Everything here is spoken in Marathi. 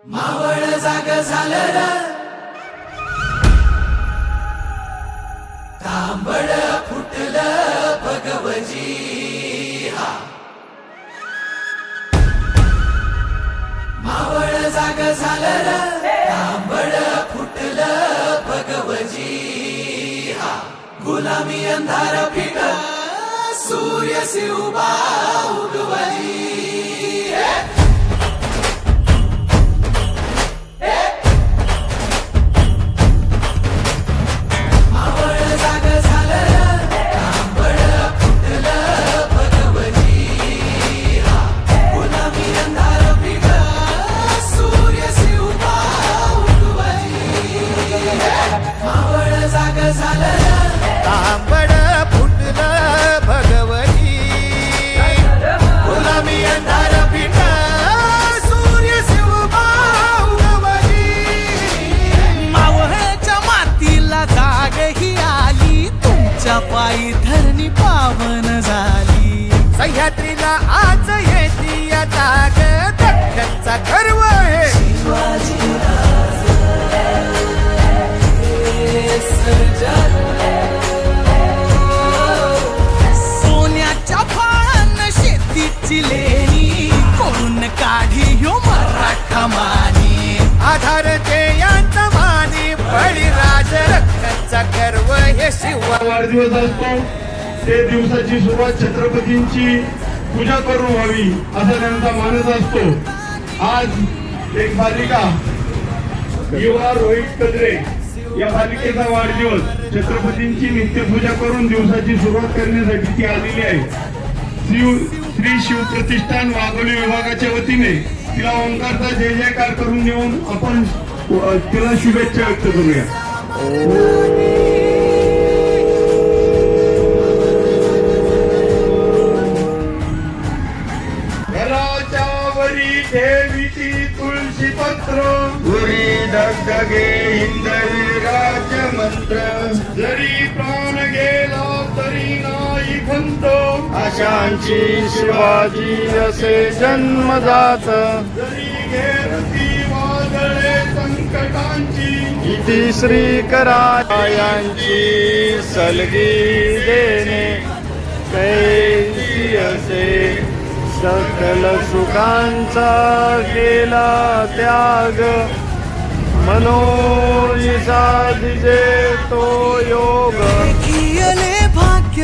मावळ जाग झालं र तांबड फुटलं भगवजी हा मावळ जाग झालं र तांबड फुटलं भगवजी हा गुलामी अंधार फिट सूर्य से उभा उगवजी तांबड फुटलं भगवती गुलामी अंधार फिट सूर्य उभा उगवली मावळच्या मातीला जाग ही आली तुमच्या पायी धरणी पावन झाली सह्याद्रीला आज येती या जाग दख्खनचा गर्व आहे सोन्याच्या फाळानं शेतीची लेणी करून काढी ह्यो मराठा मानी आधार यांचा मानी बळीराज रक्ताचा गर्व हे शिवा वाढदिवस असतो ते दिवसाची सुरुवात छत्रपतींची पूजा करून व्हावी असा त्यांचा मानस असतो। आज एक बालिका युवा रोहित कदरे या बालिकेचा वाढदिवस छत्रपतींची नित्यपूजा करून दिवसाची सुरुवात करण्यासाठी ती आलेली आहे। श्री शिव प्रतिष्ठान वाघोली विभागाच्या वतीने तिला ओंकारचा जय जयकार करून देऊन आपण तिला शुभेच्छा व्यक्त करूया। देवीची तुळशी पत्र गुरी धगधगे हिंदवी राज्य मंत्र जरी प्राण गेला तरी नाही खंत आशांची शिवाजी असे जन्मजात जरी घेरती वादळे संकटांची इति श्रीकरायांची सलगी देणे कैसी असे सकल सुखांचा केला त्याग मनोजी साधिजे तो योग कियले भाग्य